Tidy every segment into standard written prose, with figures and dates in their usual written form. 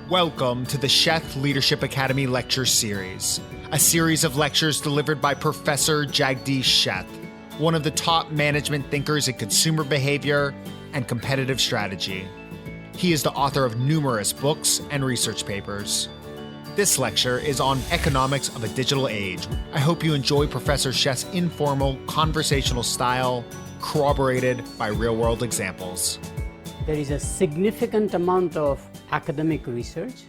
Welcome to the Sheth Leadership Academy Lecture Series, a series of lectures delivered by Professor Jagdish Sheth, one of the top management thinkers in consumer behavior and competitive strategy. He is the author of numerous books and research papers. This lecture is on economics of a digital age. I hope you enjoy Professor Sheth's informal, conversational style, corroborated by real-world examples. There is a significant amount of academic research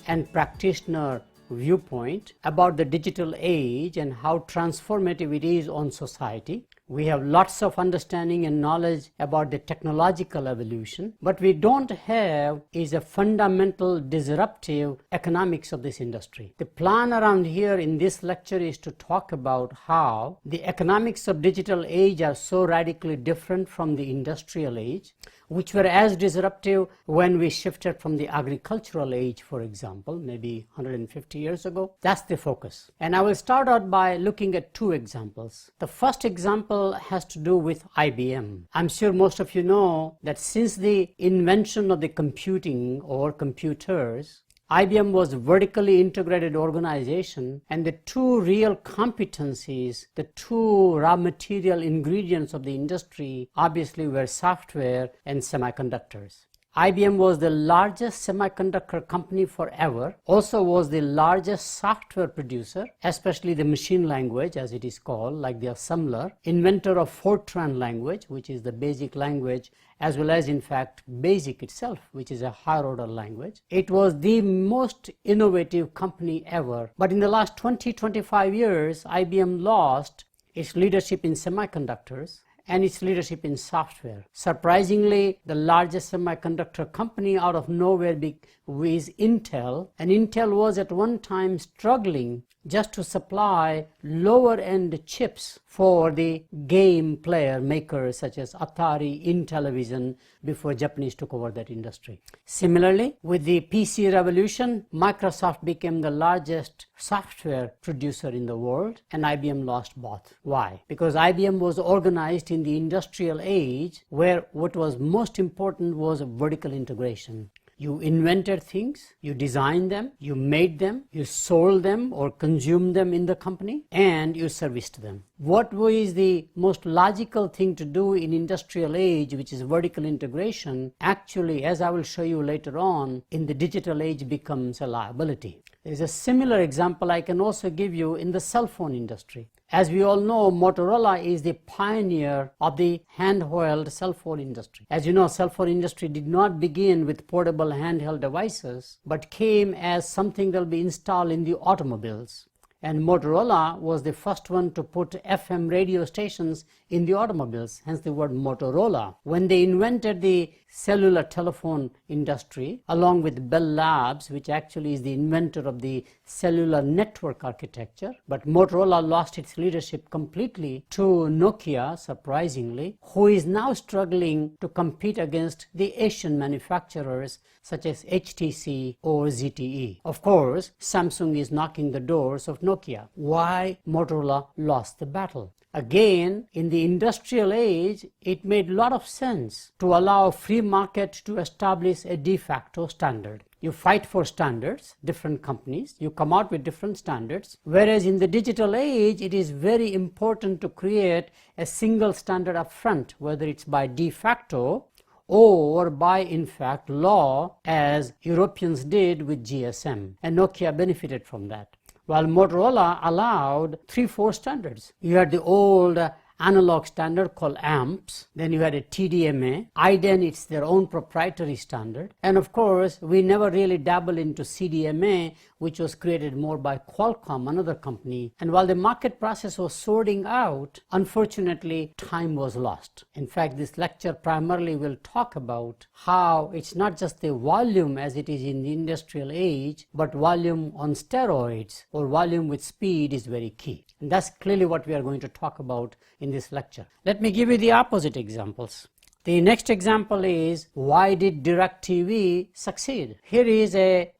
and practitioner viewpoint about the digital age and how transformative it is on society. We have lots of understanding and knowledge about the technological evolution, but we don't have is a fundamental disruptive economics of this industry. The plan around here in this lecture is to talk about how the economics of digital age are so radically different from the industrial age, which were as disruptive when we shifted from the agricultural age, for example, maybe 150 years ago. That's the focus. And I will start out by looking at two examples. The first example has to do with IBM. I'm sure most of you know that since the invention of the computing or computers, IBM was a vertically integrated organization, and the two real competencies, the two raw material ingredients of the industry obviously were software and semiconductors. IBM was the largest semiconductor company forever, also was the largest software producer, especially the machine language as it is called, like the assembler, inventor of Fortran language, which is the basic language, as well as in fact BASIC itself, which is a higher order language. It was the most innovative company ever. But in the last 20-25 years, IBM lost its leadership in semiconductors and its leadership in software. Surprisingly, the largest semiconductor company out of nowhere is Intel, and Intel was at one time struggling just to supply lower-end chips for the game player makers such as Atari, Intellivision, before Japanese took over that industry. Similarly, with the PC revolution, Microsoft became the largest software producer in the world, and IBM lost both. Why? Because IBM was organized in the industrial age where what was most important was vertical integration. You invented things, you designed them, you made them, you sold them or consumed them in the company, and you serviced them. What is the most logical thing to do in industrial age, which is vertical integration, actually, as I will show you later on, in the digital age becomes a liability. There is a similar example I can also give you in the cell phone industry. As we all know, Motorola is the pioneer of the handheld cell phone industry. As you know, cell phone industry did not begin with portable handheld devices, but came as something that will be installed in the automobiles. And Motorola was the first one to put FM radio stations in the automobiles, hence the word Motorola. When they invented the cellular telephone industry, along with Bell Labs, which actually is the inventor of the cellular network architecture, but Motorola lost its leadership completely to Nokia, surprisingly, who is now struggling to compete against the Asian manufacturers such as HTC or ZTE. Of course, Samsung is knocking the doors of Nokia. Why Motorola lost the battle? Again, in the industrial age, it made a lot of sense to allow a free market to establish a de facto standard. You fight for standards, different companies, you come out with different standards, whereas in the digital age, it is very important to create a single standard up front, whether it's by de facto or by, in fact, law, as Europeans did with GSM, and Nokia benefited from that. While Motorola allowed 3-4 standards. You had the old analog standard called AMPS, then you had a TDMA, IDEN, it's their own proprietary standard, and of course we never really dabbled into CDMA, which was created more by Qualcomm, another company, and while the market process was sorting out, unfortunately time was lost. In fact, this lecture primarily will talk about how it's not just the volume as it is in the industrial age, but volume on steroids or volume with speed is very key. And that's clearly what we are going to talk about in this lecture. Let me give you the opposite examples. The next example is, why did DirecTV succeed? Here is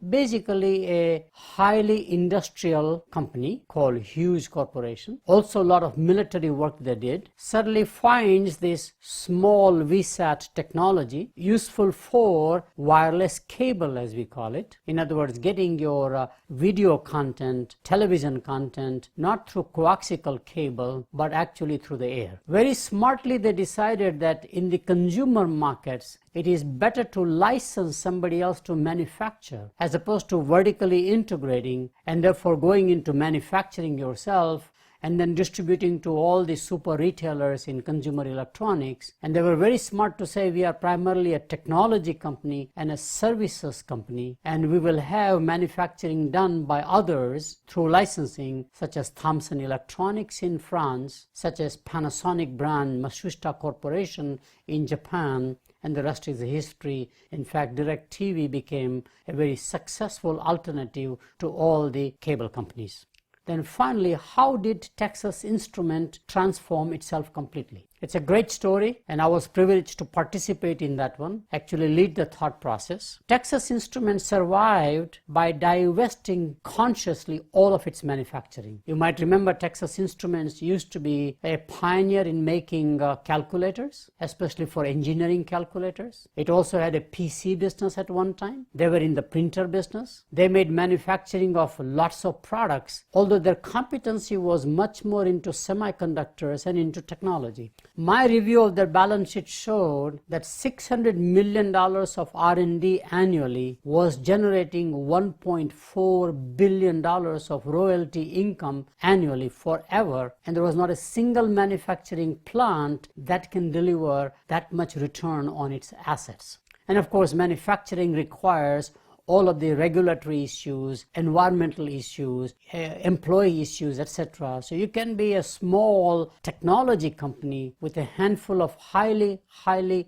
basically a highly industrial company called Hughes Corporation. Also a lot of military work they did. Suddenly finds this small VSAT technology useful for wireless cable, as we call it. In other words, getting your video content, television content, not through coaxial cable, but actually through the air. Very smartly they decided that in the consumer markets, it is better to license somebody else to manufacture as opposed to vertically integrating and therefore going into manufacturing yourself and then distributing to all the super retailers in consumer electronics. And they were very smart to say, we are primarily a technology company and a services company, and we will have manufacturing done by others through licensing, such as Thomson Electronics in France, such as Panasonic brand Matsushita Corporation in Japan, and the rest is history. In fact, DirecTV became a very successful alternative to all the cable companies. Then finally, how did Texas Instruments transform itself completely? It's a great story, and I was privileged to participate in that one, actually lead the thought process. Texas Instruments survived by divesting consciously all of its manufacturing. You might remember Texas Instruments used to be a pioneer in making calculators, especially for engineering calculators. It also had a PC business at one time. They were in the printer business. They made manufacturing of lots of products, although their competency was much more into semiconductors and into technology. My review of their balance sheet showed that $600 million of R&D annually was generating $1.4 billion of royalty income annually forever, and there was not a single manufacturing plant that can deliver that much return on its assets. And of course, manufacturing requires all of the regulatory issues, environmental issues, employee issues, etc. So you can be a small technology company with a handful of highly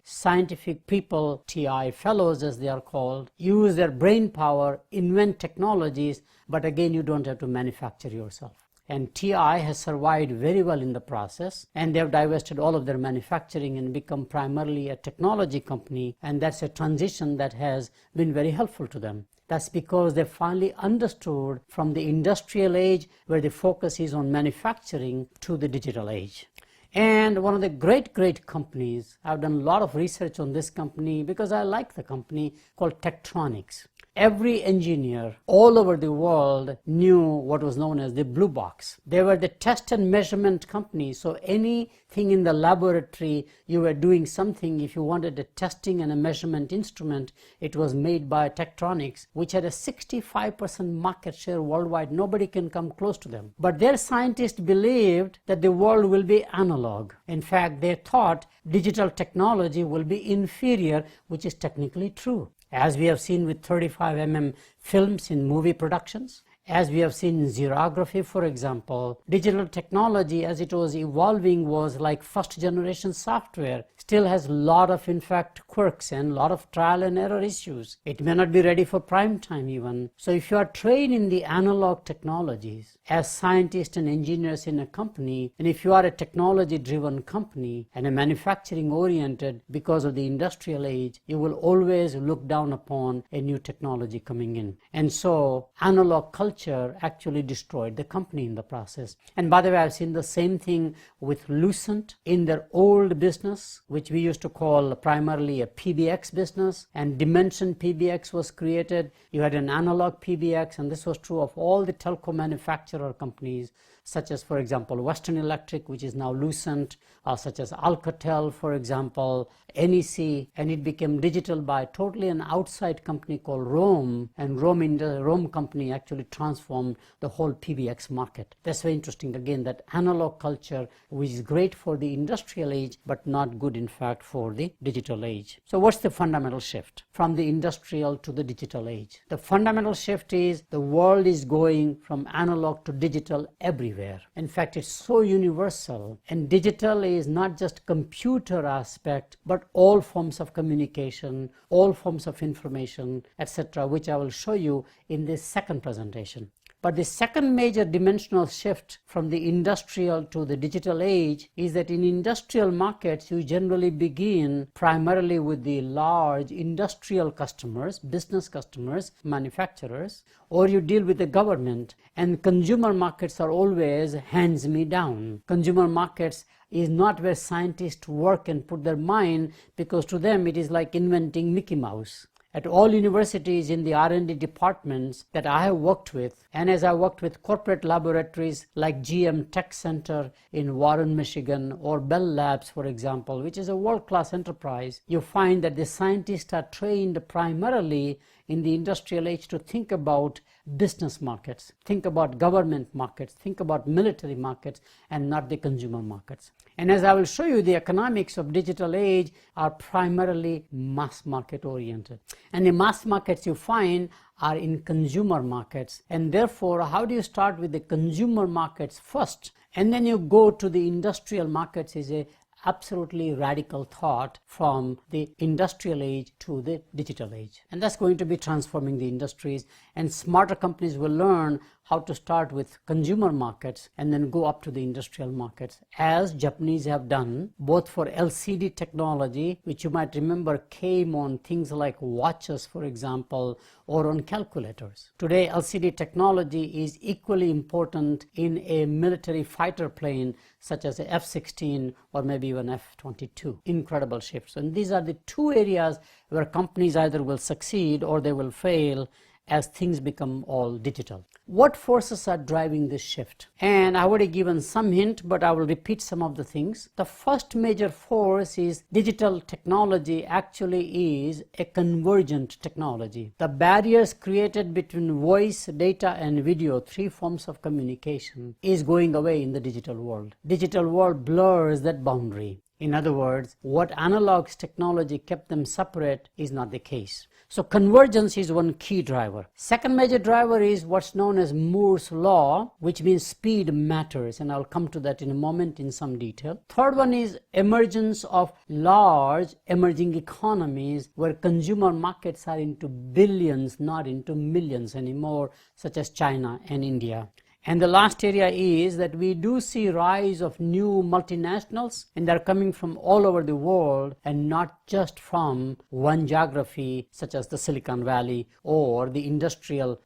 scientific people, TI fellows as they are called, use their brain power, invent technologies, but again, you don't have to manufacture yourself. And TI has survived very well in the process, and they have divested all of their manufacturing and become primarily a technology company, and that's a transition that has been very helpful to them. That's because they finally understood from the industrial age, where the focus is on manufacturing, to the digital age. And one of the great companies, I've done a lot of research on this company because I like the company, called Tectonic. Every engineer all over the world knew what was known as the blue box. They were the test and measurement company. So anything in the laboratory, you were doing something. If you wanted a testing and a measurement instrument, it was made by Tectonic, which had a 65% market share worldwide. Nobody can come close to them. But their scientists believed that the world will be analog. In fact, they thought digital technology will be inferior, which is technically true. As we have seen with 35mm films in movie productions, as we have seen in xerography, for example, digital technology as it was evolving was like first generation software. Still has a lot of, in fact, quirks and a lot of trial and error issues. It may not be ready for prime time even. So if you are trained in the analog technologies as scientists and engineers in a company, and if you are a technology driven company and a manufacturing oriented because of the industrial age, you will always look down upon a new technology coming in. And so analog culture actually destroyed the company in the process. And by the way, I've seen the same thing with Lucent in their old business, which we used to call primarily a PBX business, and Dimension PBX was created. You had an analog PBX, and this was true of all the telco manufacturer companies, such as, for example, Western Electric, which is now Lucent, such as Alcatel, for example, NEC, and it became digital by totally an outside company called Rome, and Rome company actually transformed the whole PBX market. That's very interesting, again, that analog culture, which is great for the industrial age, but not good, in fact, for the digital age. So what's the fundamental shift from the industrial to the digital age? The fundamental shift is the world is going from analog to digital everywhere. In fact, it's so universal, and digital is not just computer aspect, but all forms of communication, all forms of information, etc., which I will show you in this second presentation. But the second major dimensional shift from the industrial to the digital age is that in industrial markets, you generally begin primarily with the large industrial customers, business customers, manufacturers, or you deal with the government. And consumer markets are always hands me down. Consumer markets is not where scientists work and put their mind, because to them it is like inventing Mickey Mouse. At all universities in the R&D departments that I have worked with, and as I worked with corporate laboratories like GM Tech Center in Warren, Michigan, or Bell Labs, for example, which is a world-class enterprise, you find that the scientists are trained primarily in the industrial age to think about business markets, think about government markets, think about military markets, and not the consumer markets. And as I will show you, the economics of digital age are primarily mass market oriented. And the mass markets you find are in consumer markets. And therefore, how do you start with the consumer markets first, and then you go to the industrial markets is a absolutely radical thought from the industrial age to the digital age. And that's going to be transforming the industries, and smarter companies will learn how to start with consumer markets and then go up to the industrial markets, as Japanese have done, both for LCD technology, which you might remember came on things like watches, for example, or on calculators. Today, LCD technology is equally important in a military fighter plane such as the F-16 or maybe even F-22. Incredible shifts. And these are the two areas where companies either will succeed or they will fail as things become all digital. What forces are driving this shift? And I already given some hint, but I will repeat some of the things. The first major force is digital technology actually is a convergent technology. The barriers created between voice, data, and video, three forms of communication, is going away in the digital world. Digital world blurs that boundary. In other words, what analogs technology kept them separate is not the case. So convergence is one key driver. Second major driver is what's known as Moore's law, which means speed matters, and I'll come to that in a moment in some detail. Third one is emergence of large emerging economies where consumer markets are into billions, not into millions anymore, such as China and India. And the last area is that we do see rise of new multinationals, and they're coming from all over the world and not just from one geography such as the Silicon Valley or the industrial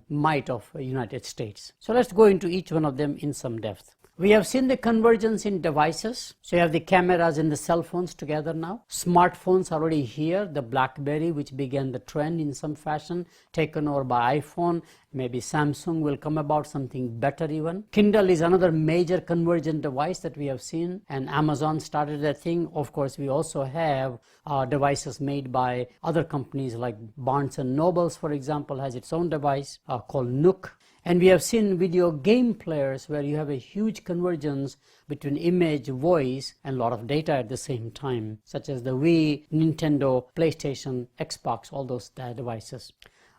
might of the United States. So let's go into each one of them in some depth. We have seen the convergence in devices. So you have the cameras in the cell phones together now. Smartphones are already here. The BlackBerry, which began the trend in some fashion, taken over by iPhone. Maybe Samsung will come about something better even. Kindle is another major convergent device that we have seen, and Amazon started that thing. Of course, we also have devices made by other companies like Barnes & Nobles, for example, has its own device called Nook. And we have seen video game players where you have a huge convergence between image, voice, and a lot of data at the same time, such as the Wii, Nintendo, PlayStation, Xbox, all those devices.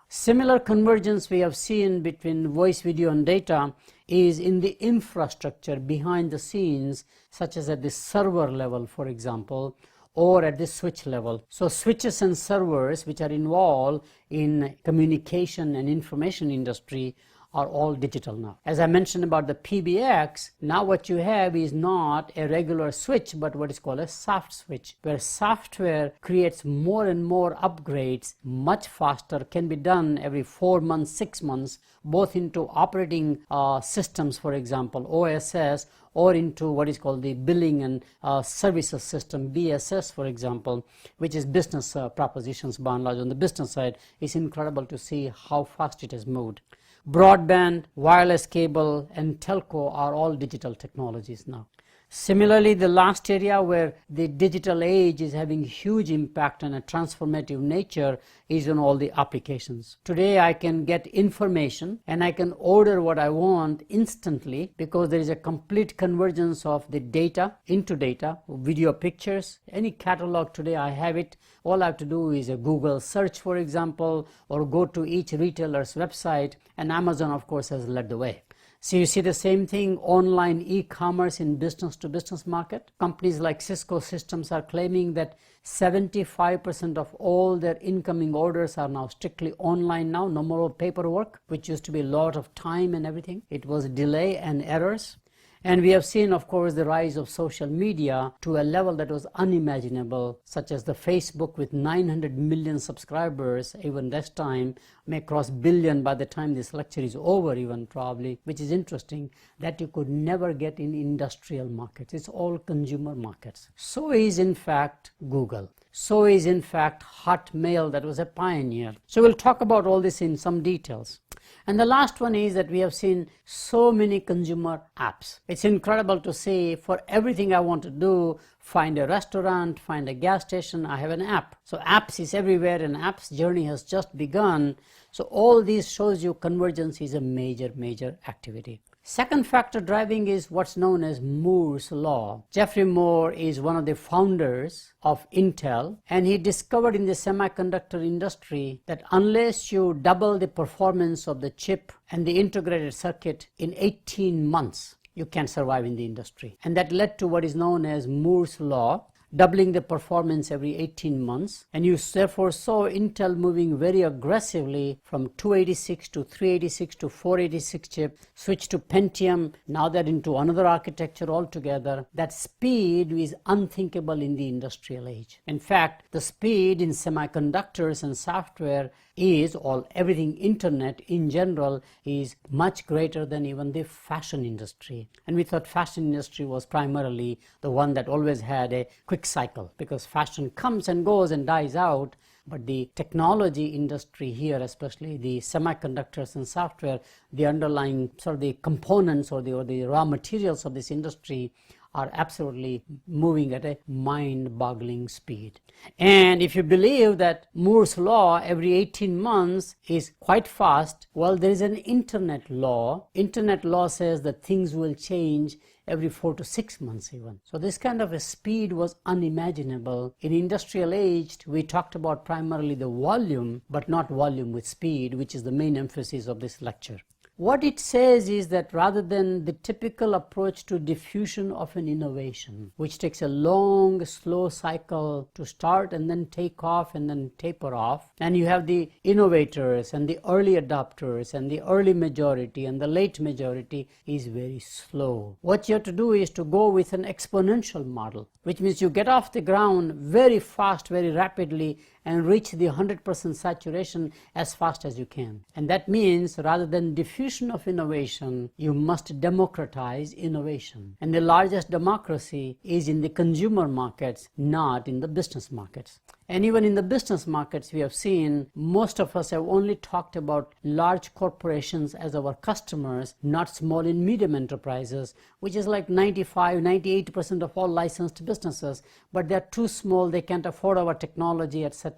Similar convergence we have seen between voice, video, and data is in the infrastructure behind the scenes, such as at the server level, for example, or at the switch level. So switches and servers which are involved in communication and information industry are all digital now. As I mentioned about the PBX, now what you have is not a regular switch, but what is called a soft switch, where software creates more and more upgrades much faster, can be done every 4 months, 6 months, both into operating systems, for example, OSS, or into what is called the billing and services system, BSS, for example, which is business propositions by and large. On the business side, it's incredible to see how fast it has moved. Broadband, wireless cable, and telco are all digital technologies now. Similarly, the last area where the digital age is having huge impact on a transformative nature is on all the applications. Today I can get information and I can order what I want instantly because there is a complete convergence of the data into data, video, pictures, any catalog today I have it. All I have to do is a Google search, for example, or go to each retailer's website, and Amazon of course has led the way. So you see the same thing, online e-commerce in business-to-business market. Companies like Cisco Systems are claiming that 75% of all their incoming orders are now strictly online now, no more paperwork, which used to be a lot of time and everything. It was delay and errors. And we have seen, of course, the rise of social media to a level that was unimaginable, such as the Facebook with 900 million subscribers, even this time, may cross billion by the time this lecture is over even probably, which is interesting, that you could never get in industrial markets. It's all consumer markets. So is, in fact, Google. So is, in fact, Hotmail, that was a pioneer. So we'll talk about all this in some details. And the last one is that we have seen so many consumer apps. It's incredible to see for everything I want to do, find a restaurant, find a gas station, I have an app. So apps is everywhere and apps journey has just begun. So all these shows you convergence is a major activity. Second factor driving is what's known as Moore's law. Geoffrey Moore is one of the founders of Intel, and he discovered in the semiconductor industry that unless you double the performance of the chip and the integrated circuit in 18 months, you can't survive in the industry. And that led to what is known as Moore's law, doubling the performance every 18 months. And you therefore saw Intel moving very aggressively from 286 to 386 to 486 chip, switch to Pentium, now they're into another architecture altogether. That speed is unthinkable in the industrial age. In fact, the speed in semiconductors and software is, everything internet in general, is much greater than even the fashion industry. And we thought fashion industry was primarily the one that always had a quick cycle, because fashion comes and goes and dies out. But the technology industry here, especially the semiconductors and software, the underlying sort of the components or the raw materials of this industry are absolutely moving at a mind-boggling speed. And if you believe that Moore's law every 18 months is quite fast, well, there is an internet law. Internet law says that things will change every 4 to 6 months even. So this kind of a speed was unimaginable. In industrial age, we talked about primarily the volume, but not volume with speed, which is the main emphasis of this lecture. What it says is that rather than the typical approach to diffusion of an innovation, which takes a long, slow cycle to start and then take off and then taper off, and you have the innovators and the early adopters and the early majority and the late majority, is very slow. What you have to do is to go with an exponential model, which means you get off the ground very fast, very rapidly, and reach the 100% saturation as fast as you can. And that means rather than diffusion of innovation, you must democratize innovation. And the largest democracy is in the consumer markets, not in the business markets. And even in the business markets, we have seen most of us have only talked about large corporations as our customers, not small and medium enterprises, which is like 98% of all licensed businesses. But they're too small, they can't afford our technology, etc.,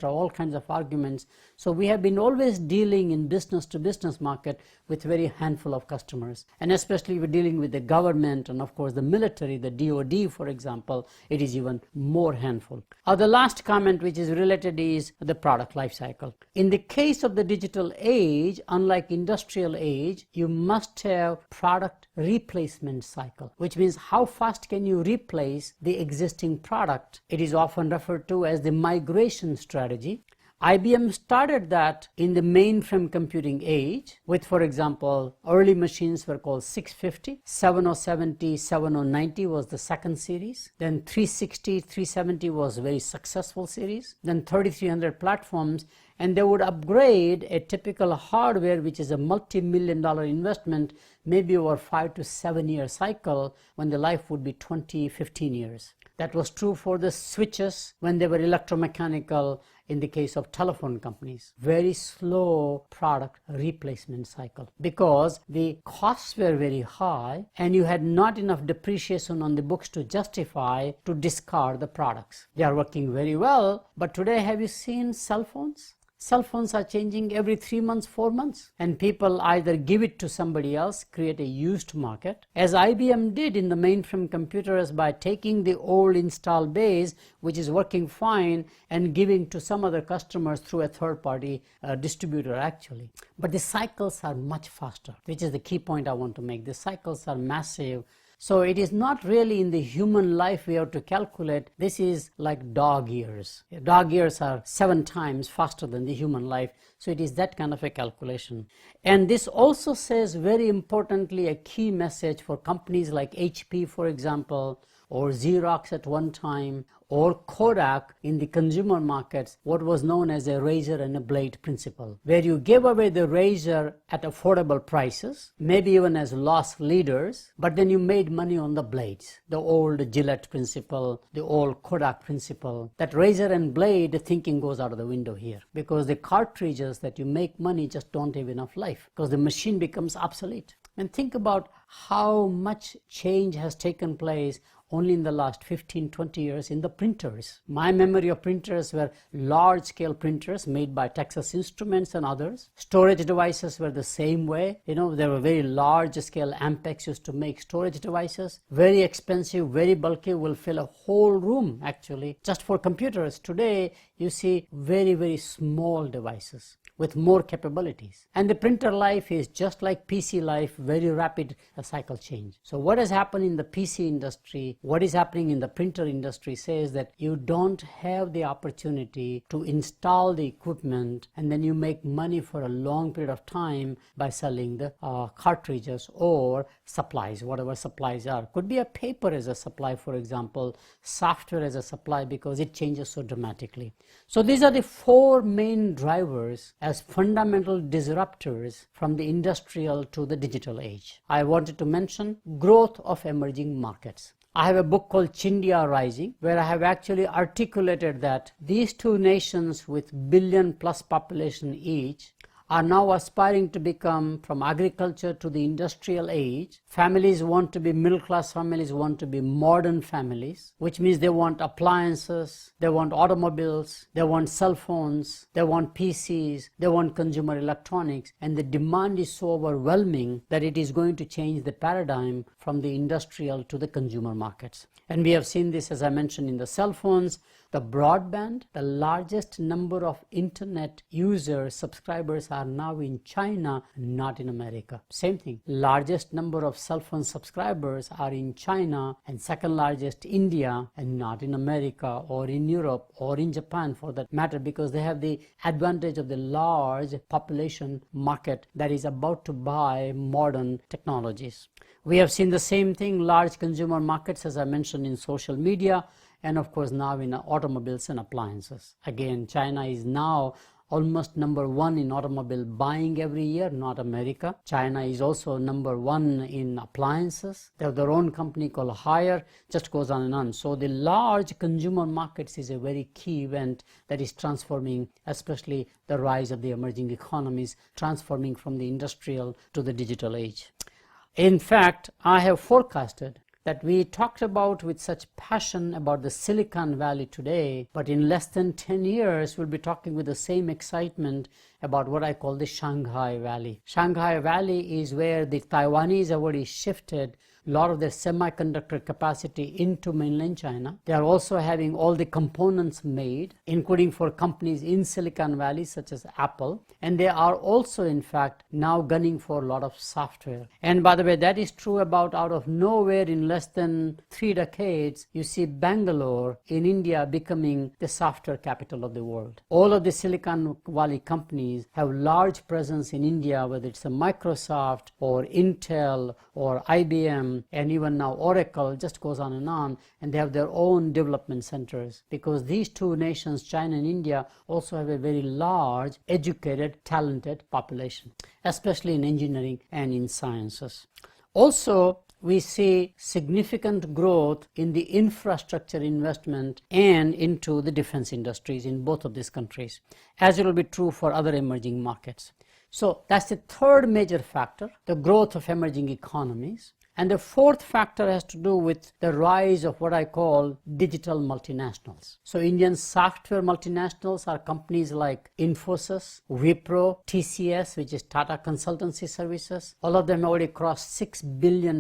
all kinds of arguments. So we have been always dealing in business to business market with very handful of customers. And especially we're dealing with the government and of course the military, the DoD, for example, it is even more handful. The last comment which is related is the product life cycle. In the case of the digital age, unlike industrial age, you must have product replacement cycle, which means how fast can you replace the existing product. It is often referred to as the migration strategy. IBM started that in the mainframe computing age with, for example, early machines were called 650, 7070, 7090 was the second series, then 360, 370 was a very successful series, then 3300 platforms, and they would upgrade a typical hardware, which is a multi-million-dollar investment, maybe over 5 to 7 year cycle, when the life would be 20, 15 years. That was true for the switches when they were electromechanical in the case of telephone companies. Very slow product replacement cycle because the costs were very high and you had not enough depreciation on the books to justify to discard the products. They are working very well, but today have you seen cell phones? Cell phones are changing every 3 months, 4 months. And people either give it to somebody else, create a used market, as IBM did in the mainframe computers by taking the old install base, which is working fine, and giving to some other customers through a third-party distributor actually. But the cycles are much faster, which is the key point I want to make. The cycles are massive. So it is not really in the human life we have to calculate. This is like dog years. Dog years are 7 times faster than the human life. So it is that kind of a calculation. And this also says very importantly a key message for companies like HP, for example, or Xerox at one time, or Kodak in the consumer markets, what was known as a razor and a blade principle, where you gave away the razor at affordable prices, maybe even as loss leaders, but then you made money on the blades. The old Gillette principle, the old Kodak principle. That razor and blade thinking goes out of the window here, because the cartridges that you make money just don't have enough life, because the machine becomes obsolete. And think about how much change has taken place only in the last 15-20 years in the printers. My memory of printers were large-scale printers made by Texas Instruments and others. Storage devices were the same way. There were very large-scale Ampex used to make storage devices. Very expensive, very bulky, will fill a whole room actually just for computers. Today, you see very, very small devices with more capabilities. And the printer life is just like PC life, very rapid cycle change. So what has happened in the PC industry, what is happening in the printer industry says that you don't have the opportunity to install the equipment and then you make money for a long period of time by selling the cartridges or supplies, whatever supplies are. Could be a paper as a supply, for example, software as a supply, because it changes so dramatically. So these are the 4 main drivers as fundamental disruptors from the industrial to the digital age. I wanted to mention growth of emerging markets. I have a book called Chindia Rising, where I have actually articulated that these 2 nations with billion-plus population each are now aspiring to become, from agriculture to the industrial age. Families want to be middle-class families, want to be modern families, which means they want appliances, they want automobiles, they want cell phones, they want PCs, they want consumer electronics, and the demand is so overwhelming that it is going to change the paradigm from the industrial to the consumer markets. And we have seen this, as I mentioned, in the cell phones, the broadband. The largest number of internet users, subscribers are now in China, not in America. Same thing. Largest number of cell phone subscribers are in China, and second largest India, and not in America or in Europe or in Japan for that matter, because they have the advantage of the large population market that is about to buy modern technologies. We have seen the same thing, large consumer markets, as I mentioned, in social media, and of course now in automobiles and appliances. Again, China is now almost number 1 in automobile buying every year, not America. China is also number 1 in appliances. They have their own company called Haier, just goes on and on. So the large consumer markets is a very key event that is transforming, especially the rise of the emerging economies, transforming from the industrial to the digital age. In fact, I have forecasted that we talked about with such passion about the Silicon Valley today, but in less than 10 years, we'll be talking with the same excitement about what I call the Shanghai Valley. Shanghai Valley is where the Taiwanese have already shifted a lot of their semiconductor capacity into mainland China. They are also having all the components made, including for companies in Silicon Valley such as Apple. And they are also, in fact, now gunning for a lot of software. And by the way, that is true about out of nowhere. In less than 3 decades, you see Bangalore in India becoming the software capital of the world. All of the Silicon Valley companies have large presence in India, whether it's a Microsoft or Intel or IBM, and even now Oracle, just goes on, and they have their own development centers, because these 2 nations, China and India, also have a very large, educated, talented population, especially in engineering and in sciences. Also, we see significant growth in the infrastructure investment and into the defense industries in both of these countries, as it will be true for other emerging markets. So that's the third major factor, the growth of emerging economies. And the fourth factor has to do with the rise of what I call digital multinationals. So Indian software multinationals are companies like Infosys, Wipro, TCS, which is Tata Consultancy Services. All of them already crossed $6 billion.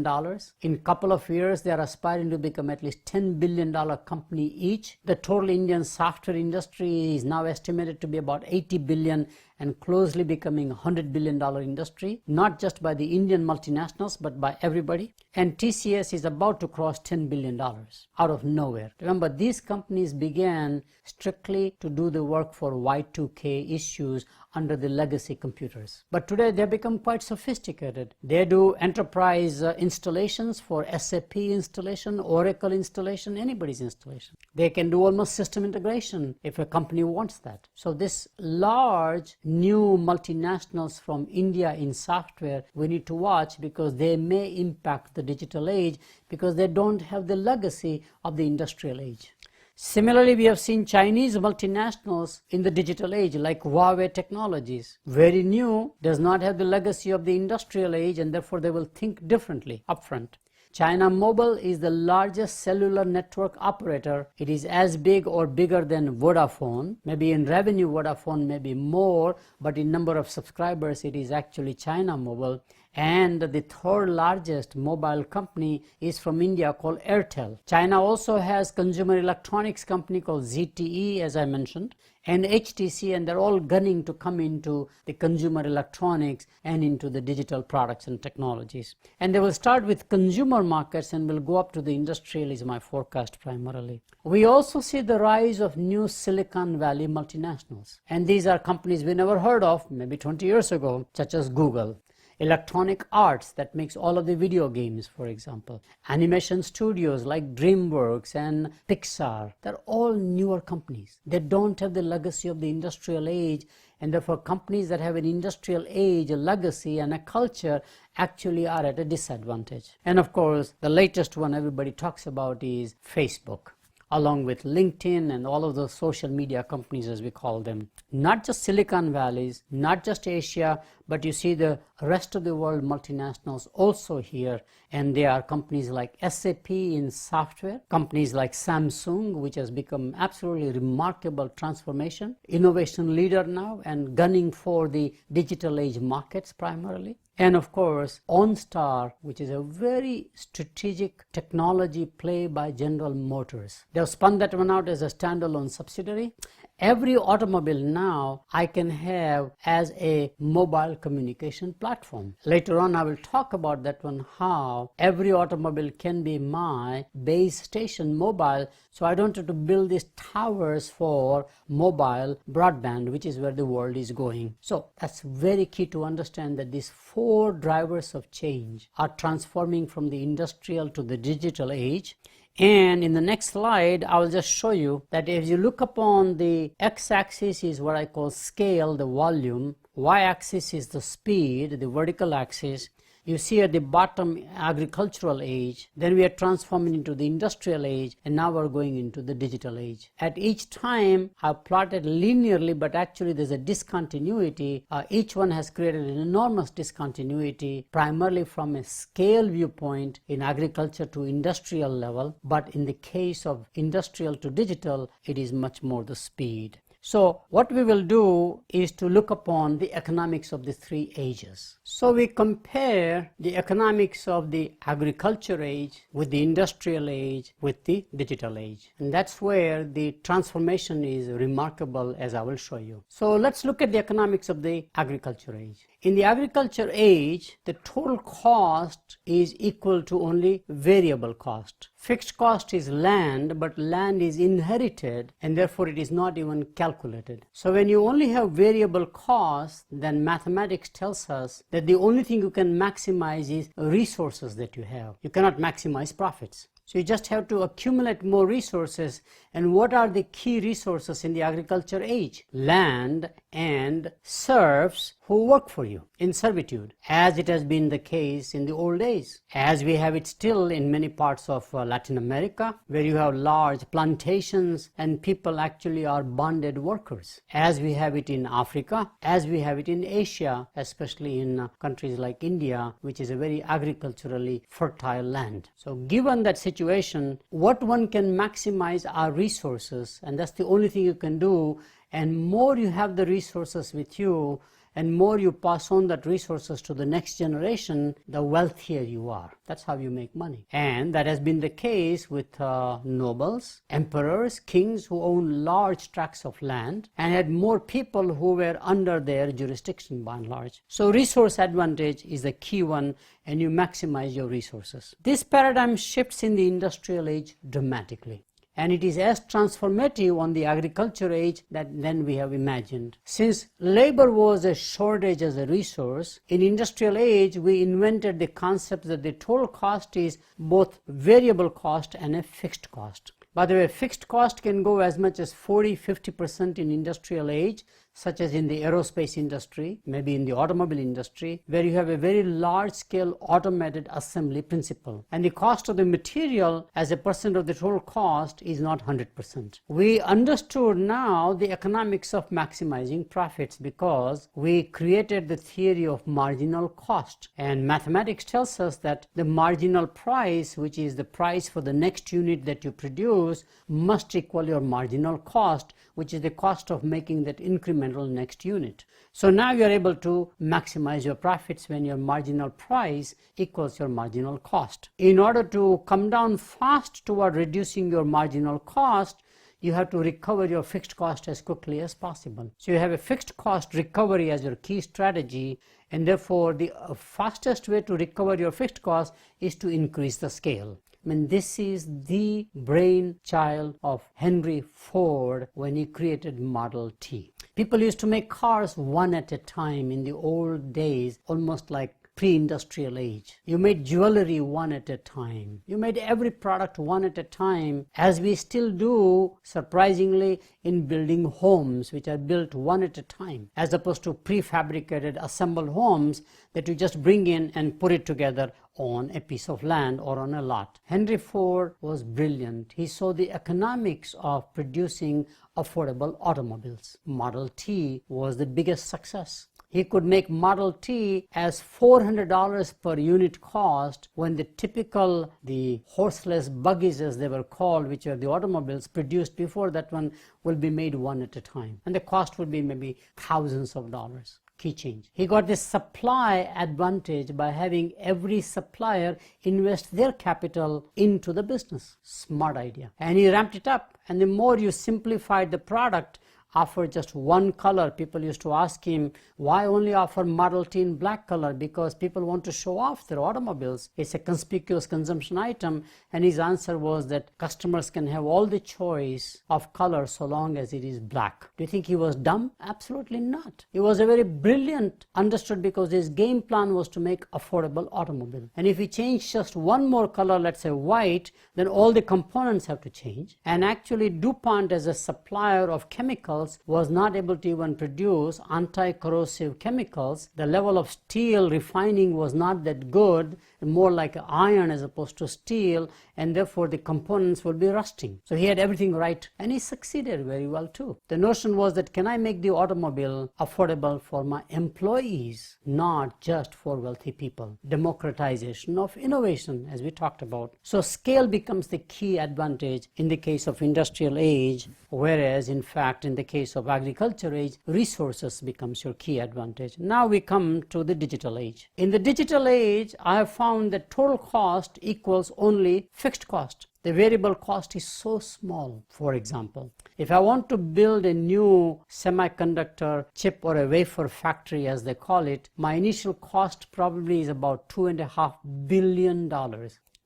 In a couple of years, they are aspiring to become at least $10 billion company each. The total Indian software industry is now estimated to be about 80 billion and closely becoming a $100 billion industry, not just by the Indian multinationals, but by everybody. And TCS is about to cross $10 billion out of nowhere. Remember, these companies began strictly to do the work for Y2K issues under the legacy computers. But today they have become quite sophisticated. They do enterprise installations for SAP installation, Oracle installation, anybody's installation. They can do almost system integration if a company wants that. So this large new multinationals from India in software, we need to watch because they may impact the digital age because they don't have the legacy of the industrial age. Similarly, we have seen Chinese multinationals in the digital age like Huawei Technologies. Very new, does not have the legacy of the industrial age, and therefore they will think differently upfront. China Mobile is the largest cellular network operator. It is as big or bigger than Vodafone. Maybe in revenue Vodafone may be more, but in number of subscribers it is actually China Mobile. And the third largest mobile company is from India called Airtel. China also has consumer electronics company called ZTE, as I mentioned, and HTC, and they're all gunning to come into the consumer electronics and into the digital products and technologies. And they will start with consumer markets and will go up to the industrial is my forecast primarily. We also see the rise of new Silicon Valley multinationals. And these are companies we never heard of maybe 20 years ago, such as Google. Electronic Arts that makes all of the video games, for example. Animation studios like DreamWorks and Pixar, they're all newer companies. They don't have the legacy of the industrial age, and therefore companies that have an industrial age, a legacy and a culture actually are at a disadvantage. And of course, the latest one everybody talks about is Facebook, along with LinkedIn and all of those social media companies as we call them. Not just Silicon Valleys, not just Asia, but you see the rest of the world multinationals also here, and they are companies like SAP in software, companies like Samsung, which has become absolutely remarkable transformation, innovation leader now and gunning for the digital age markets primarily. And of course, OnStar, which is a very strategic technology play by General Motors. They have spun that one out as a standalone subsidiary. Every automobile now I can have as a mobile communication platform. Later on I will talk about that one, how every automobile can be my base station mobile, so I don't have to build these towers for mobile broadband, which is where the world is going. So that's very key to understand that these four drivers of change are transforming from the industrial to the digital age. And in the next slide, I will just show you that if you look upon the x-axis is what I call scale, the volume, y-axis is the speed, the vertical axis. You see at the bottom agricultural age, then we are transforming into the industrial age, and now we're going into the digital age. At each time I've plotted linearly, but actually there's a discontinuity. Each one has created an enormous discontinuity, primarily from a scale viewpoint in agriculture to industrial level, but in the case of industrial to digital, it is much more the speed. So what we will do is to look upon the economics of the three ages. So we compare the economics of the agriculture age with the industrial age with the digital age. And that's where the transformation is remarkable, as I will show you. So let's look at the economics of the agriculture age. In the agriculture age, the total cost is equal to only variable cost. Fixed cost is land, but land is inherited and therefore it is not even calculated. So when you only have variable costs, then mathematics tells us that the only thing you can maximize is resources that you have. You cannot maximize profits. So you just have to accumulate more resources. And what are the key resources in the agriculture age? Land and serfs who work for you in servitude, as it has been the case in the old days, as we have it still in many parts of Latin America, where you have large plantations and people actually are bonded workers, as we have it in Africa, as we have it in Asia, especially in countries like India, which is a very agriculturally fertile land. So given that situation, what one can maximize are resources, and that's the only thing you can do. And more you have the resources with you, and more you pass on that resources to the next generation, the wealthier you are. That's how you make money. And that has been the case with nobles, emperors, kings who own large tracts of land and had more people who were under their jurisdiction by and large. So resource advantage is the key one, and you maximize your resources. This paradigm shifts in the industrial age dramatically. And it is as transformative on the agriculture age than we have imagined. Since labor was a shortage as a resource, in industrial age we invented the concept that the total cost is both variable cost and a fixed cost. By the way, fixed cost can go as much as 40-50% in industrial age, such as in the aerospace industry, maybe in the automobile industry, where you have a very large-scale automated assembly principle. And the cost of the material as a percent of the total cost is not 100%. We understood now the economics of maximizing profits because we created the theory of marginal cost. And mathematics tells us that the marginal price, which is the price for the next unit that you produce, must equal your marginal cost, which is the cost of making that incremental next unit. So now you are able to maximize your profits when your marginal price equals your marginal cost. In order to come down fast toward reducing your marginal cost, you have to recover your fixed cost as quickly as possible. So you have a fixed cost recovery as your key strategy, and therefore the fastest way to recover your fixed cost is to increase the scale. I mean, this is the brainchild of Henry Ford when he created Model T. People used to make cars one at a time in the old days, almost like pre-industrial age. You made jewelry one at a time. You made every product one at a time, as we still do, surprisingly, in building homes, which are built one at a time, as opposed to prefabricated, assembled homes that you just bring in and put it together on a piece of land or on a lot. Henry Ford was brilliant. He saw the economics of producing affordable automobiles. Model T was the biggest success. He could make Model T as $400 per unit cost when the horseless buggies, as they were called, which are the automobiles produced before that one, will be made one at a time. And the cost would be maybe thousands of dollars. Key change. He got the supply advantage by having every supplier invest their capital into the business. Smart idea. And he ramped it up. And the more you simplified the product, offer just one color. People used to ask him, why only offer Model T in black color? Because people want to show off their automobiles. It's a conspicuous consumption item. And his answer was that customers can have all the choice of color so long as it is black. Do you think he was dumb? Absolutely not. He was a very brilliant, understood, because his game plan was to make affordable automobile. And if he changed just one more color, let's say white, then all the components have to change. And actually DuPont, as a supplier of chemicals, was not able to even produce anti-corrosive chemicals. The level of steel refining was not that good, more like iron as opposed to steel, and therefore the components will be rusting. So he had everything right, and he succeeded very well too. The notion was that, can I make the automobile affordable for my employees, not just for wealthy people? Democratization of innovation, as we talked about. So scale becomes the key advantage in the case of industrial age, whereas in fact in the case of agriculture age, resources becomes your key advantage. Now we come to the digital age. In the digital age, I have found that total cost equals only fixed cost. The variable cost is so small. For example, if I want to build a new semiconductor chip or a wafer factory, as they call it, my initial cost probably is about $2.5 billion.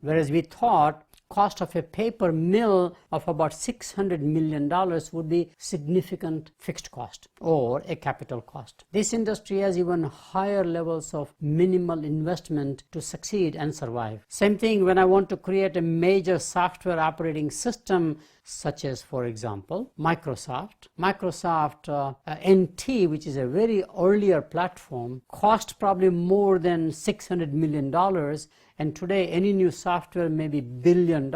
Whereas we thought cost of a paper mill of about $600 million would be significant fixed cost or a capital cost. This industry has even higher levels of minimal investment to succeed and survive. Same thing when I want to create a major software operating system, such as, for example, Microsoft NT, which is a very earlier platform, cost probably more than $600 million, and today any new software may be $1 billion.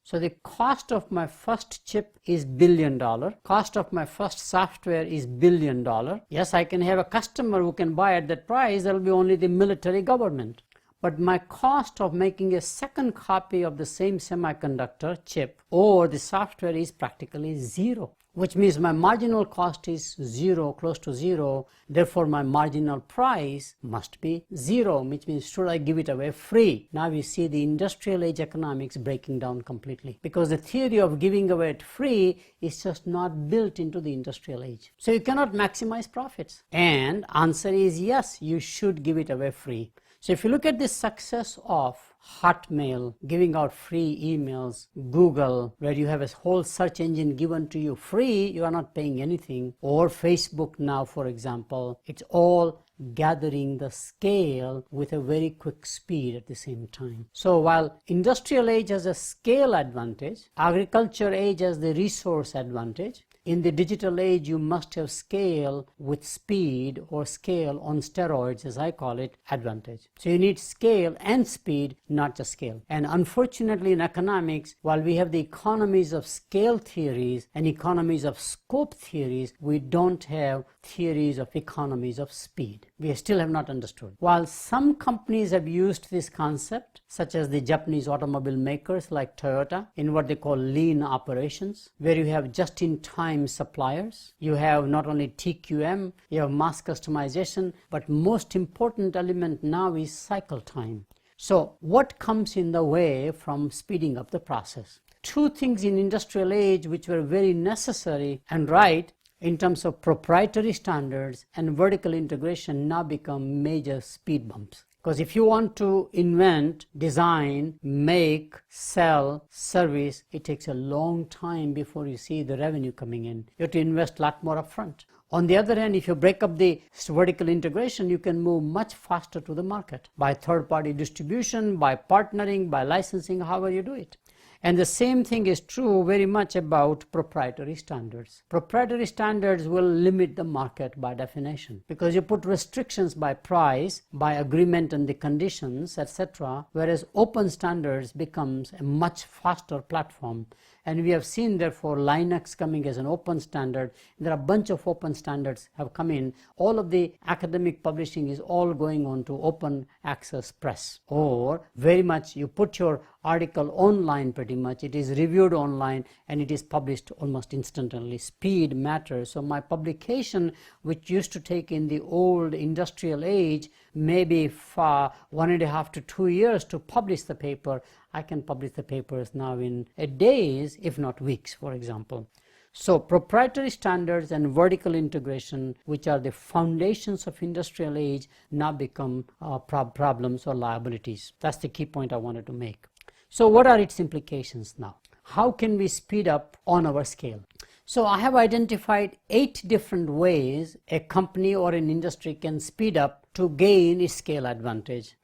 So the cost of my first chip is $1 billion, cost of my first software is $1 billion. Yes, I can have a customer who can buy at that price. That will be only the military government. But my cost of making a second copy of the same semiconductor chip or the software is practically zero, which means my marginal cost is zero, close to zero. Therefore, my marginal price must be zero, which means should I give it away free? Now we see the industrial age economics breaking down completely, because the theory of giving away it free is just not built into the industrial age. So you cannot maximize profits. And answer is yes, you should give it away free. So if you look at the success of Hotmail giving out free emails, Google, where you have a whole search engine given to you free, you are not paying anything, or Facebook now, for example, it's all gathering the scale with a very quick speed at the same time. So while industrial age has a scale advantage, agriculture age has the resource advantage, in the digital age, you must have scale with speed, or scale on steroids, as I call it, advantage. So you need scale and speed, not just scale. And unfortunately in economics, while we have the economies of scale theories and economies of scope theories, we don't have theories of economies of speed. We still have not understood. While some companies have used this concept, such as the Japanese automobile makers like Toyota, in what they call lean operations, where you have just-in-time suppliers, you have not only TQM, you have mass customization, but most important element now is cycle time. So what comes in the way from speeding up the process? Two things in industrial age which were very necessary and right in terms of proprietary standards and vertical integration now become major speed bumps. Because if you want to invent, design, make, sell, service, it takes a long time before you see the revenue coming in. You have to invest a lot more upfront. On the other hand, if you break up the vertical integration, you can move much faster to the market by third-party distribution, by partnering, by licensing, however you do it. And the same thing is true very much about proprietary standards. Proprietary standards will limit the market by definition, because you put restrictions by price, by agreement and the conditions, etc., whereas open standards becomes a much faster platform. And we have seen, therefore, Linux coming as an open standard. There are a bunch of open standards have come in. All of the academic publishing is all going on to open access press. Or very much you put your article online pretty much. It is reviewed online and it is published almost instantly. Speed matters. So my publication, which used to take in the old industrial age maybe 1.5 to 2 years to publish the paper, I can publish the papers now in days, if not weeks, for example. So proprietary standards and vertical integration, which are the foundations of industrial age, now become problems or liabilities. That's the key point I wanted to make. So what are its implications now? How can we speed up on our scale? So I have identified 8 different ways a company or an industry can speed up to gain its scale advantage.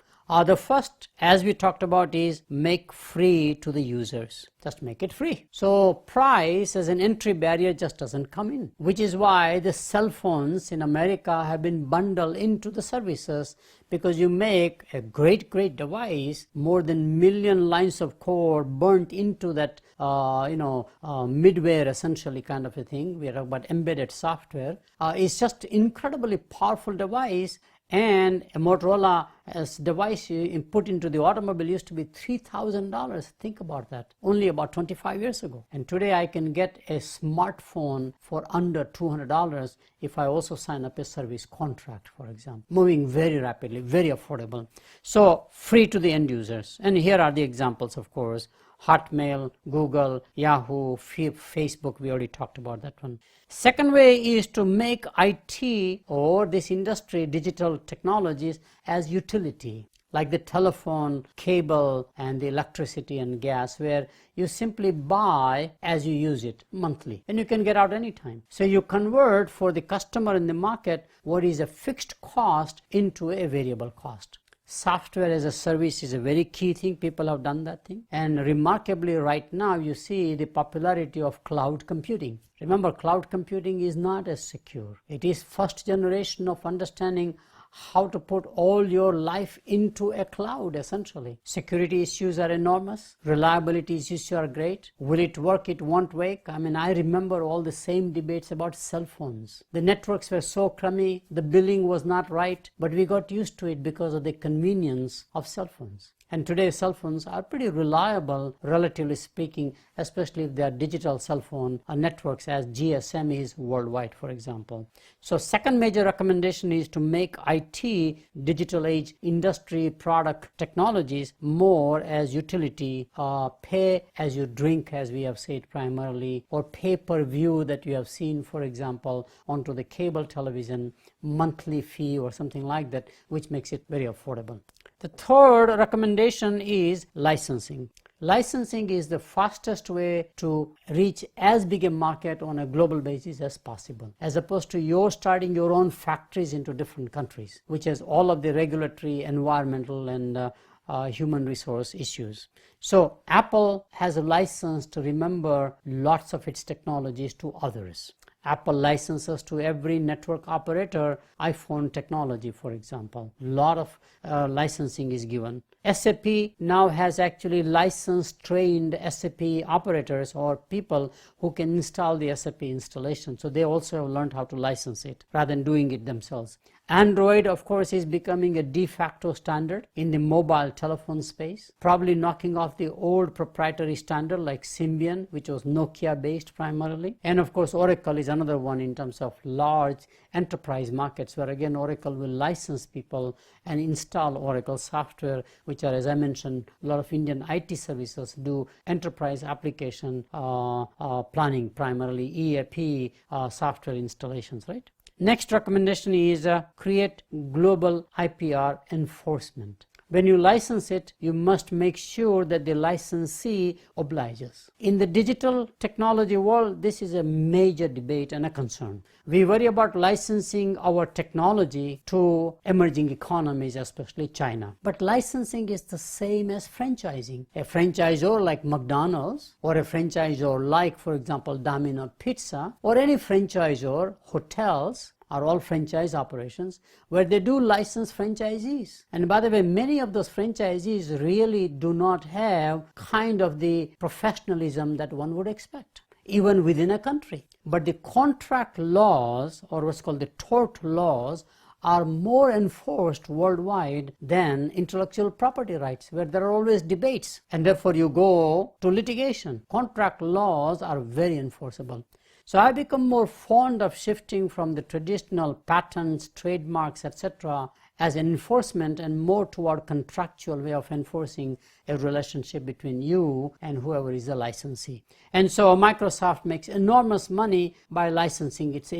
The first, as we talked about, is make free to the users. Just make it free. So price as an entry barrier just doesn't come in, which is why the cell phones in America have been bundled into the services, because you make a great device, more than 1 million lines of code burnt into that midware essentially kind of a thing. We are talking about embedded software. It's just incredibly powerful device. And a Motorola device you put into the automobile used to be $3,000. Think about that. Only about 25 years ago. And today I can get a smartphone for under $200 if I also sign up a service contract, for example. Moving very rapidly, very affordable. So free to the end users. And here are the examples, of course. Hotmail, Google, Yahoo, Facebook, we already talked about that one. Second way is to make IT or this industry, digital technologies, as utility. like the telephone, cable, and the electricity and gas, where you simply buy as you use it monthly, and you can get out anytime. So you convert for the customer in the market what is a fixed cost into a variable cost. Software as a service is a very key thing. People have done that thing. And remarkably, right now, you see the popularity of cloud computing. Remember, cloud computing is not as secure. It is first generation of understanding how to put all your life into a cloud, essentially. Security issues are enormous. Reliability issues are great. Will it work? It won't work. I remember all the same debates about cell phones. The networks were so crummy, the billing was not right, but we got used to it because of the convenience of cell phones. And today cell phones are pretty reliable, relatively speaking, especially if they are digital cell phone networks as GSM is worldwide, for example. So second major recommendation is to make IT, digital age, industry, product, technologies more as utility, pay as you drink, as we have said primarily, or pay per view that you have seen, for example, onto the cable television, monthly fee or something like that, which makes it very affordable. The third recommendation is licensing. Licensing is the fastest way to reach as big a market on a global basis as possible, as opposed to your starting your own factories into different countries, which has all of the regulatory, environmental, and human resource issues. So Apple has a license to remember lots of its technologies to others. Apple licenses to every network operator iPhone technology, for example. A lot of licensing is given. SAP now has actually licensed, trained SAP operators or people who can install the SAP installation. So they also have learned how to license it rather than doing it themselves. Android, of course, is becoming a de facto standard in the mobile telephone space, probably knocking off the old proprietary standard like Symbian, which was Nokia based primarily. And of course, Oracle is another one in terms of large enterprise markets, where again Oracle will license people and install Oracle software, which are, as I mentioned, a lot of Indian IT services do enterprise application planning, primarily EAP software installations, right? Next recommendation is create global IPR enforcement. When you license it, you must make sure that the licensee obliges. In the digital technology world, this is a major debate and a concern. We worry about licensing our technology to emerging economies, especially China. But licensing is the same as franchising. A franchisor like McDonald's, or a franchisor like, for example, Domino's Pizza, or any franchisor, hotels, are all franchise operations where they do license franchisees. And by the way, many of those franchisees really do not have kind of the professionalism that one would expect, even within a country. But the contract laws, or what's called the tort laws, are more enforced worldwide than intellectual property rights, where there are always debates, and therefore you go to litigation. Contract laws are very enforceable. So I become more fond of shifting from the traditional patents, trademarks, etc. as an enforcement and more toward contractual way of enforcing a relationship between you and whoever is the licensee. And so Microsoft makes enormous money by licensing its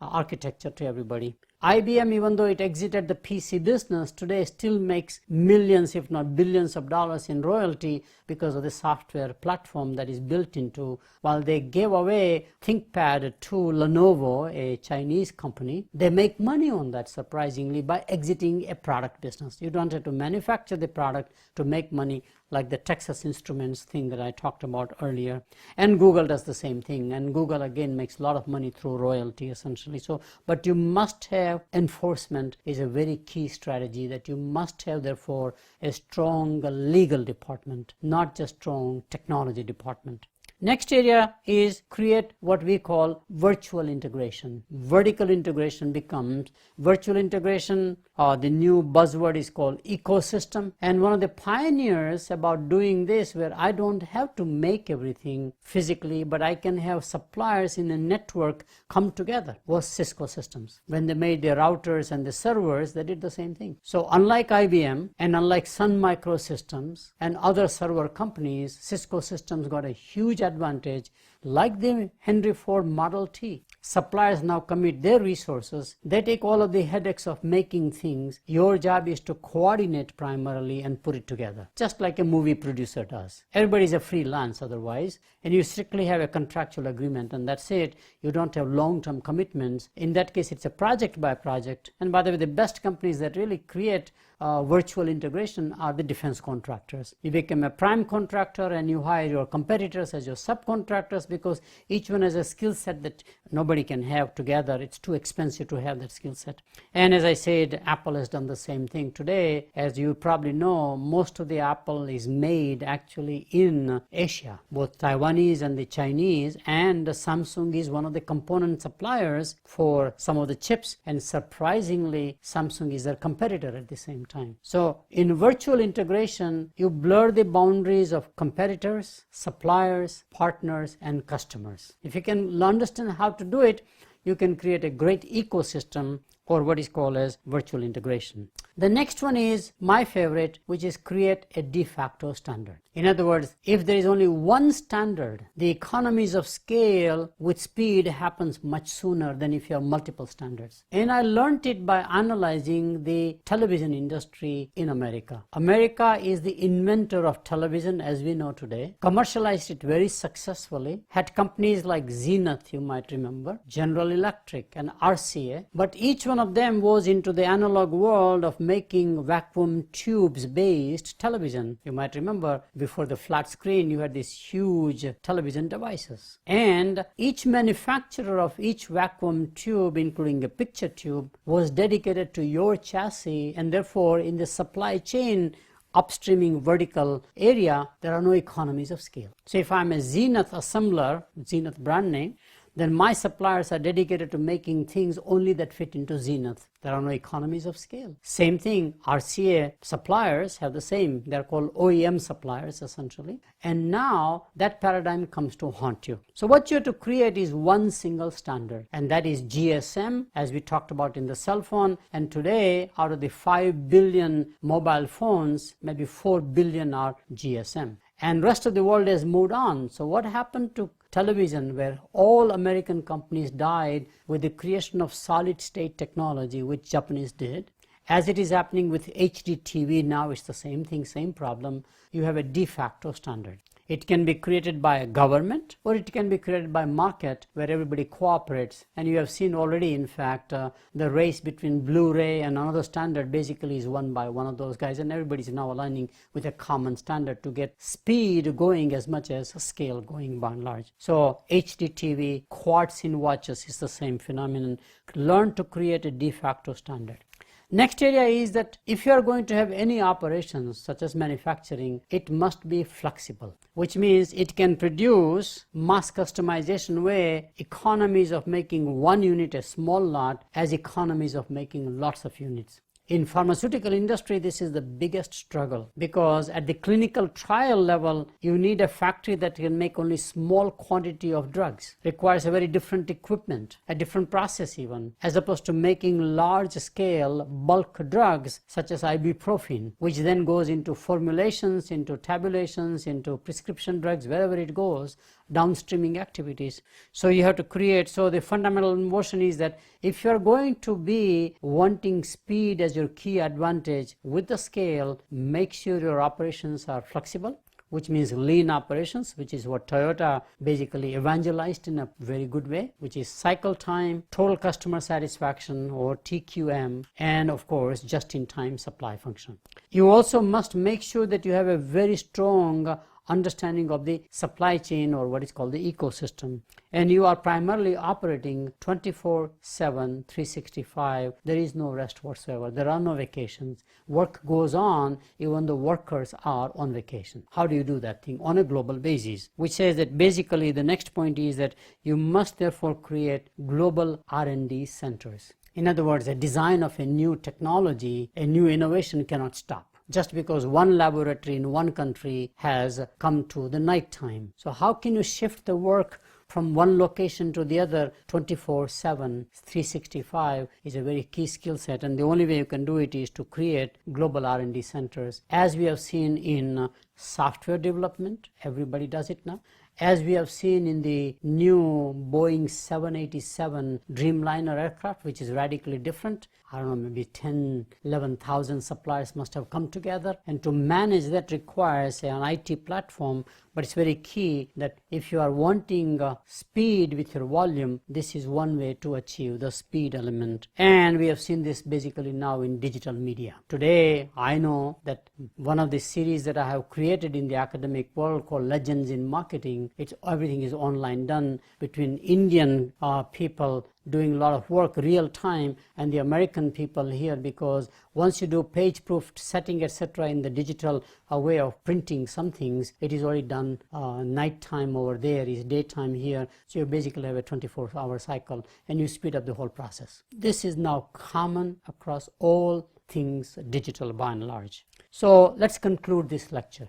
architecture to everybody. IBM, even though it exited the PC business, today still makes millions, if not billions of dollars in royalty because of the software platform that is built into. While they gave away ThinkPad to Lenovo, a Chinese company, they make money on that, surprisingly, by exiting a product business. You don't have to manufacture the product to make money, like the Texas Instruments thing that I talked about earlier. And Google does the same thing. And Google, again, makes a lot of money through royalty, essentially. So, but you must have enforcement is a very key strategy, that you must have, therefore, a strong legal department, not just strong technology department. Next area is create what we call virtual integration. Vertical integration becomes virtual integration. The new buzzword is called ecosystem. And one of the pioneers about doing this, where I don't have to make everything physically, but I can have suppliers in a network come together, was Cisco Systems. When they made their routers and the servers, they did the same thing. So unlike IBM and unlike Sun Microsystems and other server companies, Cisco Systems got a huge advantage like the Henry Ford Model T. Suppliers now commit their resources. They take all of the headaches of making things. Your job is to coordinate primarily and put it together, just like a movie producer does. Everybody's a freelance otherwise, and you strictly have a contractual agreement, and that's it. You don't have long-term commitments. In that case, it's a project by project. And by the way, the best companies that really create virtual integration are the defense contractors. You become a prime contractor and you hire your competitors as your subcontractors because each one has a skill set that nobody can have together. It's too expensive to have that skill set. And as I said, Apple has done the same thing today. As you probably know, most of the Apple is made actually in Asia, both Taiwanese and the Chinese, and Samsung is one of the component suppliers for some of the chips, and surprisingly, Samsung is their competitor at the same time. So in virtual integration, you blur the boundaries of competitors, suppliers, partners, and customers. If you can understand how to do it, you can create a great ecosystem, or what is called as virtual integration. The next one is my favorite, which is create a de facto standard. In other words, if there is only one standard, the economies of scale with speed happens much sooner than if you have multiple standards. And I learned it by analyzing the television industry in America. America is the inventor of television as we know today, commercialized it very successfully, had companies like Zenith, you might remember, General Electric and RCA, but each one of them was into the analog world of making vacuum tubes based television. You might remember before the flat screen you had these huge television devices, and each manufacturer of each vacuum tube, including a picture tube, was dedicated to your chassis, and therefore in the supply chain upstreaming vertical area there are no economies of scale. So if I'm a Zenith assembler, Zenith brand name, then my suppliers are dedicated to making things only that fit into Zenith. There are no economies of scale. Same thing, RCA suppliers have the same. They're called OEM suppliers essentially. And now that paradigm comes to haunt you. So what you have to create is one single standard, and that is GSM, as we talked about in the cell phone. And today, out of the 5 billion mobile phones, maybe 4 billion are GSM. And rest of the world has moved on. So what happened to television, where all American companies died with the creation of solid state technology, which Japanese did? As it is happening with HD TV now, it's the same thing, same problem. You have a de facto standard. It can be created by a government, or it can be created by market where everybody cooperates. And you have seen already, in fact, the race between Blu-ray and another standard basically is won by one of those guys, and everybody is now aligning with a common standard to get speed going as much as scale going by and large. So HD TV, quartz in watches is the same phenomenon. Learn to create a de facto standard. Next area is that if you are going to have any operations such as manufacturing, it must be flexible, which means it can produce mass customization way economies of making one unit a small lot as economies of making lots of units. In pharmaceutical industry, this is the biggest struggle, because at the clinical trial level, you need a factory that can make only small quantity of drugs. Requires a very different equipment, a different process even, as opposed to making large scale bulk drugs such as ibuprofen, which then goes into formulations, into tabulations, into prescription drugs, wherever it goes, downstreaming activities. So you have to create, so the fundamental notion is that if you're going to be wanting speed as your key advantage with the scale, make sure your operations are flexible, which means lean operations, which is what Toyota basically evangelized in a very good way, which is cycle time, total customer satisfaction, or TQM, and of course just-in-time supply function. You also must make sure that you have a very strong understanding of the supply chain, or what is called the ecosystem, and you are primarily operating 24/7, 365. There is no rest whatsoever. There are no vacations. Work goes on even though workers are on vacation. How do you do that thing on a global basis? Which says that basically the next point is that you must therefore create global R&D centers. In other words, a design of a new technology, a new innovation cannot stop just because one laboratory in one country has come to the night time. So how can you shift the work from one location to the other 24/7, 365 is a very key skill set, and the only way you can do it is to create global R&D centers, as we have seen in software development. Everybody does it now. as we have seen in the new Boeing 787 Dreamliner aircraft, which is radically different. I don't know, maybe 10, 11,000 suppliers must have come together, and to manage that requires an IT platform. But it's very key that if you are wanting speed with your volume, this is one way to achieve the speed element. And we have seen this basically now in digital media. Today, I know that one of the series that I have created in the academic world called Legends in Marketing, everything is online done between Indian people doing a lot of work real time and the American people here, because once you do page proof setting etc. in the digital way of printing some things, it is already done night time over there is daytime here, so you basically have a 24-hour cycle and you speed up the whole process. This is now common across all things digital by and large. So let's conclude this lecture.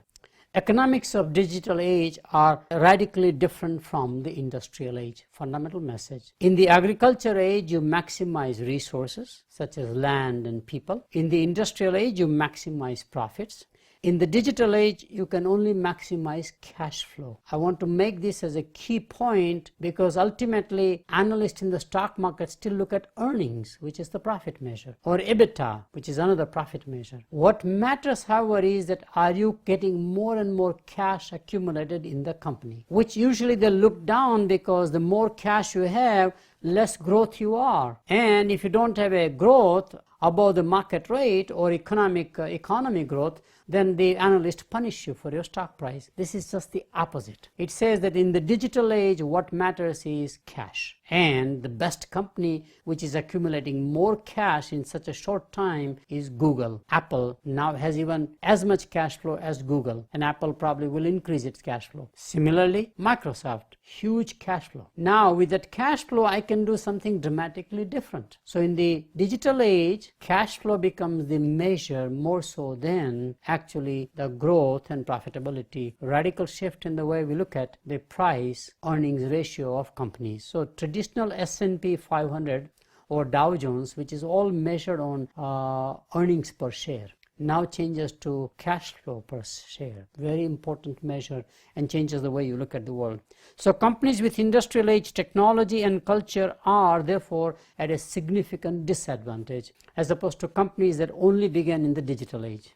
Economics of digital age are radically different from the industrial age. Fundamental message. In the agriculture age, you maximize resources such as land and people. In the industrial age, you maximize profits. In the digital age, you can only maximize cash flow. I want to make this as a key point because ultimately analysts in the stock market still look at earnings, which is the profit measure, or EBITDA, which is another profit measure. What matters, however, is that are you getting more and more cash accumulated in the company, which usually they look down because the more cash you have, less growth you are. And if you don't have a growth above the market rate or economy growth, then the analyst punish you for your stock price. This is just the opposite. It says that in the digital age, what matters is cash. And the best company which is accumulating more cash in such a short time is Google. Apple now has even as much cash flow as Google, and Apple probably will increase its cash flow. Similarly, Microsoft, huge cash flow. Now with that cash flow, I can do something dramatically different. So in the digital age, cash flow becomes the measure more so than actually the growth and profitability. Radical shift in the way we look at the price earnings ratio of companies. So traditional S&P 500 or Dow Jones, which is all measured on earnings per share, now changes to cash flow per share. Very important measure and changes the way you look at the world. So companies with industrial age technology and culture are therefore at a significant disadvantage as opposed to companies that only began in the digital age.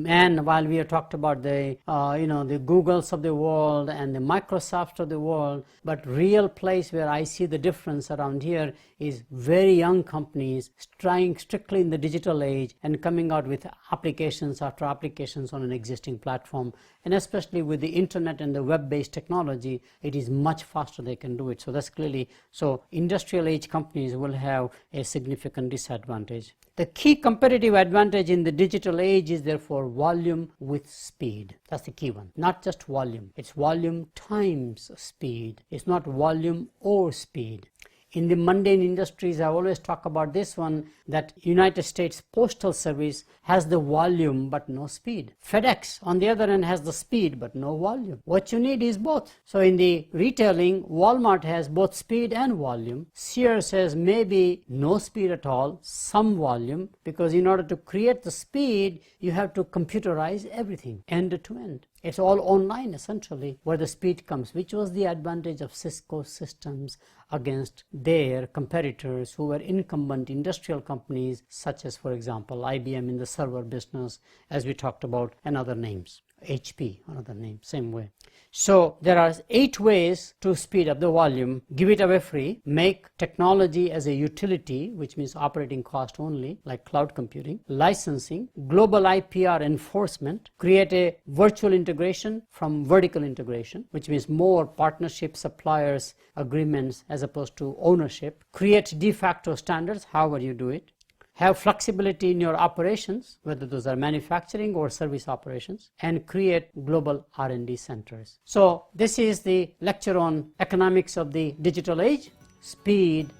And while we have talked about the the Googles of the world and the Microsofts of the world, but real place where I see the difference around here is very young companies trying strictly in the digital age and coming out with applications after applications on an existing platform. And especially with the internet and the web-based technology, it is much faster they can do it. So that's clearly, so industrial age companies will have a significant disadvantage. The key competitive advantage in the digital age is therefore volume with speed. That's the key one. Not just volume. It's volume times speed. It's not volume or speed. In the mundane industries, I always talk about this one, that United States Postal Service has the volume but no speed. FedEx, on the other hand, has the speed but no volume. What you need is both. So in the retailing, Walmart has both speed and volume. Sears has maybe no speed at all, some volume, because in order to create the speed, you have to computerize everything, end to end. It's all online essentially where the speed comes, which was the advantage of Cisco systems against their competitors who were incumbent industrial companies such as, for example, IBM in the server business, as we talked about, and other names. HP, another name, same way. So there are 8 ways to speed up the volume. Give it away free, make technology as a utility, which means operating cost only, like cloud computing, licensing, global IPR enforcement, create a virtual integration from vertical integration, which means more partnership, suppliers, agreements as opposed to ownership, create de facto standards, however you do it, have flexibility in your operations, whether those are manufacturing or service operations, and create global R&D centers. So this is the lecture on economics of the digital age. Speed,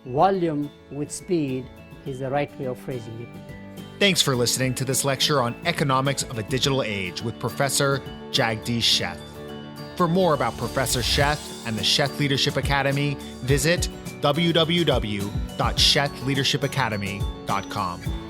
volume with speed is the right way of phrasing it. Thanks for listening to this lecture on economics of a digital age with Professor Jagdish Sheth. For more about Professor Sheth and the Sheth Leadership Academy, visit www.shethleadershipacademy.com.